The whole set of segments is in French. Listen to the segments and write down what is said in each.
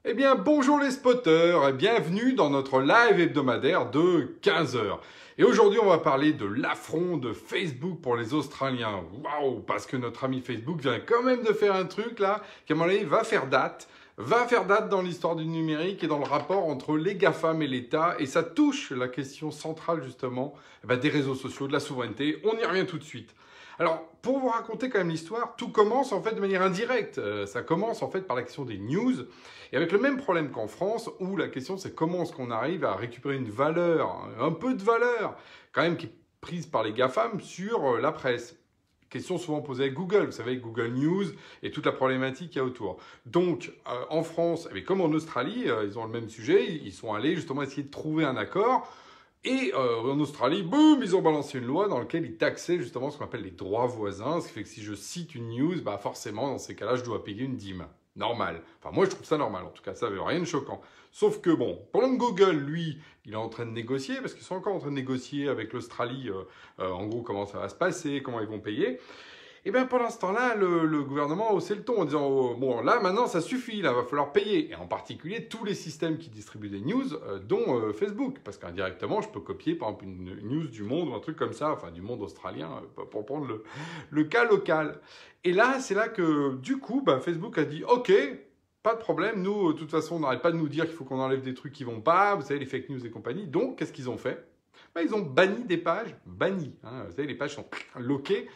Eh bien, bonjour les spotters et bienvenue dans notre live hebdomadaire de 15 heures. Et aujourd'hui, on va parler de l'affront de Facebook pour les Australiens. Waouh, parce que notre ami Facebook vient quand même de faire un truc là, qui à mon avis va faire date dans l'histoire du numérique et dans le rapport entre les GAFAM et l'État. Et ça touche la question centrale justement des réseaux sociaux, de la souveraineté. On y revient tout de suite. Alors, pour vous raconter quand même l'histoire, tout commence en fait de manière indirecte. Ça commence en fait par la question des news. Et avec le même problème qu'en France, où la question c'est comment est-ce qu'on arrive à récupérer une valeur, un peu de valeur, quand même qui est prise par les GAFAM sur la presse. Question souvent posée avec Google, vous savez, Google News et toute la problématique qu'il y a autour. Donc, en France, comme en Australie, ils ont le même sujet, ils sont allés justement essayer de trouver un accord. Et en Australie, boum, ils ont balancé une loi dans laquelle ils taxaient justement ce qu'on appelle les droits voisins, ce qui fait que si je cite une news, forcément, dans ces cas-là, je dois payer une dîme. Normal. Enfin, moi, je trouve ça normal, en tout cas, ça veut rien de choquant. Sauf que, bon, pendant que Google, lui, il est en train de négocier, parce qu'ils sont encore en train de négocier avec l'Australie, en gros, comment ça va se passer, comment ils vont payer. Et bien pendant ce temps-là, le gouvernement a haussé le ton en disant bon là maintenant ça suffit, là va falloir payer. Et en particulier tous les systèmes qui distribuent des news, dont Facebook, parce qu'indirectement je peux copier par exemple une news du Monde ou un truc comme ça, enfin du Monde australien, pour prendre le cas local. Et là c'est là que du coup Facebook a dit ok. Pas de problème, nous, de toute façon, on n'arrête pas de nous dire qu'il faut qu'on enlève des trucs qui vont pas, vous savez, les fake news et compagnie. Donc, qu'est-ce qu'ils ont fait? Ils ont banni des pages, vous savez, les pages sont loquées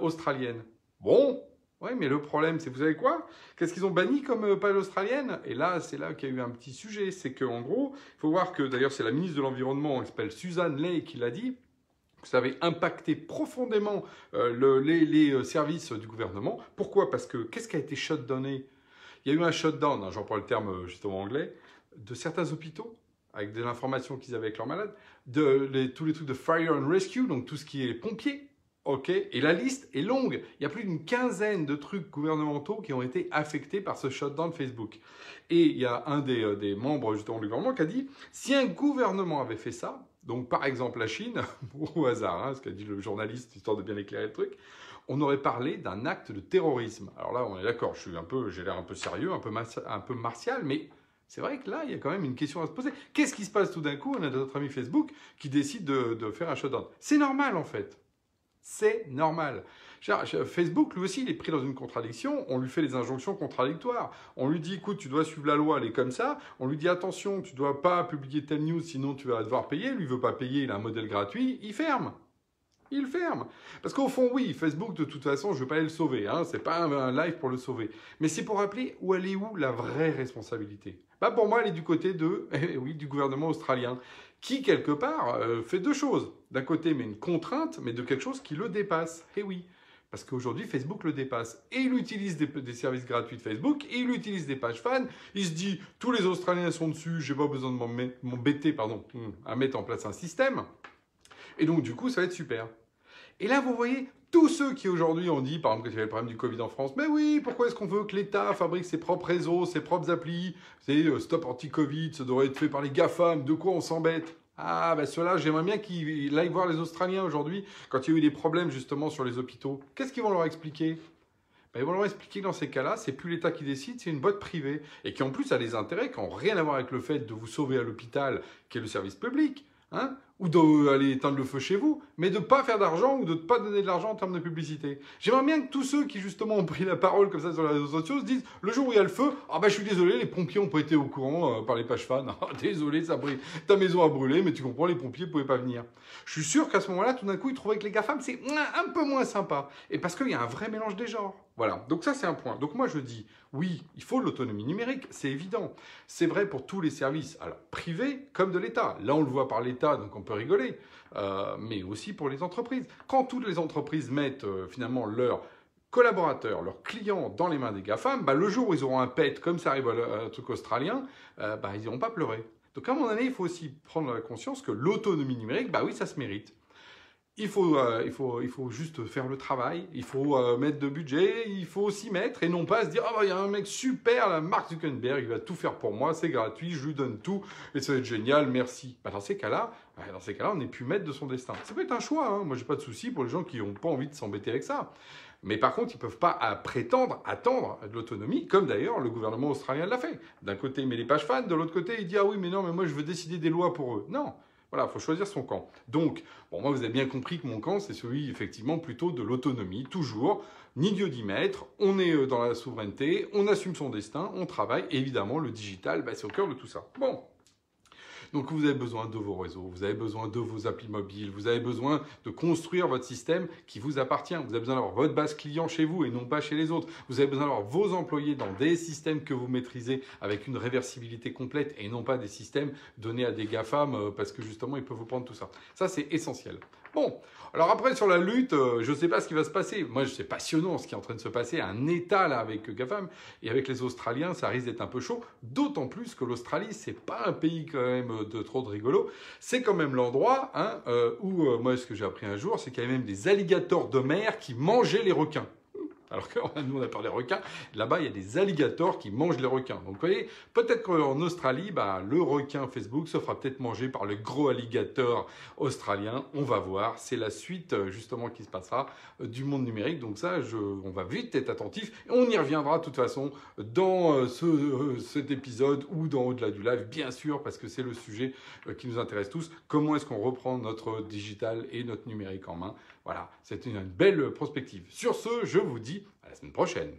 australiennes. Bon, ouais, mais le problème, c'est, vous savez quoi? Qu'est-ce qu'ils ont banni comme page australienne? Et là, c'est là qu'il y a eu un petit sujet. C'est qu'en gros, il faut voir que, d'ailleurs, c'est la ministre de l'Environnement, qui s'appelle Suzanne Ley, qui l'a dit, que ça avait impacté profondément les services du gouvernement. Pourquoi? Parce que, qu'est-ce qui a été shutdowné? Il y a eu un shutdown, j'en prends le terme justement anglais, de certains hôpitaux, avec de l'information qu'ils avaient avec leurs malades, tous les trucs de fire and rescue, donc tout ce qui est pompiers, ok, et la liste est longue. Il y a plus d'une quinzaine de trucs gouvernementaux qui ont été affectés par ce shutdown de Facebook. Et il y a un des membres justement du gouvernement qui a dit, si un gouvernement avait fait ça, donc par exemple la Chine, au hasard, ce qu'a dit le journaliste, histoire de bien éclairer le truc, on aurait parlé d'un acte de terrorisme. Alors là, on est d'accord, j'ai l'air un peu sérieux, un peu martial, mais c'est vrai que là, il y a quand même une question à se poser. Qu'est-ce qui se passe tout d'un coup? On a notre ami Facebook qui décide de faire un shutdown. C'est normal, en fait. C'est normal. Facebook, lui aussi, il est pris dans une contradiction. On lui fait des injonctions contradictoires. On lui dit, écoute, tu dois suivre la loi, elle est comme ça. On lui dit, attention, tu ne dois pas publier telle news, sinon tu vas devoir payer. Lui ne veut pas payer, il a un modèle gratuit, il ferme. Il ferme. Parce qu'au fond, oui, Facebook, de toute façon, je ne vais pas aller le sauver. C'est pas un live pour le sauver. Mais c'est pour rappeler elle est où la vraie responsabilité. Pour moi, elle est du côté du gouvernement australien, qui, quelque part, fait deux choses. D'un côté, met une contrainte, mais de quelque chose qui le dépasse. Et oui. Parce qu'aujourd'hui, Facebook le dépasse. Et il utilise des services gratuits de Facebook, et il utilise des pages fans. Il se dit, tous les Australiens sont dessus, j'ai pas besoin de m'embêter, à mettre en place un système. Et donc, du coup, ça va être super. Et là, vous voyez, tous ceux qui aujourd'hui ont dit, par exemple, qu'il y avait le problème du Covid en France, mais oui, pourquoi est-ce qu'on veut que l'État fabrique ses propres réseaux, ses propres applis? C'est Stop Anti-Covid, ça devrait être fait par les GAFAM, de quoi on s'embête? Ah, ceux-là, j'aimerais bien qu'ils aillent voir les Australiens aujourd'hui, quand il y a eu des problèmes justement sur les hôpitaux. Qu'est-ce qu'ils vont leur expliquer? Ils vont leur expliquer que dans ces cas-là, c'est plus l'État qui décide, c'est une boîte privée. Et qui en plus a des intérêts qui n'ont rien à voir avec le fait de vous sauver à l'hôpital, qui est le service public. Ou d'aller éteindre le feu chez vous, mais de ne pas faire d'argent ou de ne pas donner de l'argent en termes de publicité. J'aimerais bien que tous ceux qui justement ont pris la parole comme ça sur les réseaux sociaux se disent, le jour où il y a le feu, je suis désolé, les pompiers n'ont pas été au courant par les pages fans. Désolé, ta maison a brûlé, mais tu comprends, les pompiers ne pouvaient pas venir. Je suis sûr qu'à ce moment-là, tout d'un coup, ils trouvaient que les GAFAM, c'est un peu moins sympa. Et parce qu'il y a un vrai mélange des genres. Voilà, donc ça c'est un point. Donc moi je dis, oui, il faut l'autonomie numérique, c'est évident. C'est vrai pour tous les services, alors privés comme de l'État. Là on le voit par l'État, donc on peut rigoler, mais aussi pour les entreprises. Quand toutes les entreprises mettent finalement leurs collaborateurs, leurs clients dans les mains des GAFAM, le jour où ils auront un pet, comme ça arrive à un truc australien, ils n'iront pas pleurer. Donc à un moment donné, il faut aussi prendre la conscience que l'autonomie numérique, oui, ça se mérite. Il faut juste faire le travail, il faut mettre de budget, il faut s'y mettre et non pas se dire « Ah il y a un mec super, la Mark Zuckerberg, il va tout faire pour moi, c'est gratuit, je lui donne tout et ça va être génial, merci. » Dans ces cas-là, on n'est plus maître de son destin. Ça peut être un choix, moi j'ai pas de souci pour les gens qui n'ont pas envie de s'embêter avec ça. Mais par contre, ils ne peuvent pas prétendre attendre de l'autonomie, comme d'ailleurs le gouvernement australien l'a fait. D'un côté, il met les pages fans, de l'autre côté, il dit « Ah oui, mais non, mais moi, je veux décider des lois pour eux. » Non, voilà, il faut choisir son camp. Donc, bon, moi, vous avez bien compris que mon camp, c'est celui, effectivement, plutôt de l'autonomie, toujours. Ni Dieu ni maître, on est dans la souveraineté, on assume son destin, on travaille. Et évidemment, le digital, c'est au cœur de tout ça. Bon. Donc vous avez besoin de vos réseaux, vous avez besoin de vos applis mobiles, vous avez besoin de construire votre système qui vous appartient. Vous avez besoin d'avoir votre base client chez vous et non pas chez les autres. Vous avez besoin d'avoir vos employés dans des systèmes que vous maîtrisez avec une réversibilité complète et non pas des systèmes donnés à des GAFAM parce que justement ils peuvent vous prendre tout ça. Ça c'est essentiel. Bon, alors après sur la lutte, je ne sais pas ce qui va se passer. Moi c'est passionnant ce qui est en train de se passer. Un état là avec GAFAM et avec les Australiens, ça risque d'être un peu chaud. D'autant plus que l'Australie, c'est pas un pays quand même de trop de rigolo. C'est quand même l'endroit où, moi ce que j'ai appris un jour, c'est qu'il y avait même des alligators de mer qui mangeaient les requins. Alors que nous, on a peur des requins. Là-bas, il y a des alligators qui mangent les requins. Donc, vous voyez, peut-être qu'en Australie, le requin Facebook se fera peut-être manger par le gros alligator australien. On va voir. C'est la suite, justement, qui se passera du monde numérique. Donc ça, on va vite être attentif. Et on y reviendra, de toute façon, dans cet épisode ou dans Au-delà du live, bien sûr, parce que c'est le sujet qui nous intéresse tous. Comment est-ce qu'on reprend notre digital et notre numérique en main? Voilà, c'est une belle prospective. Sur ce, je vous dis à la semaine prochaine.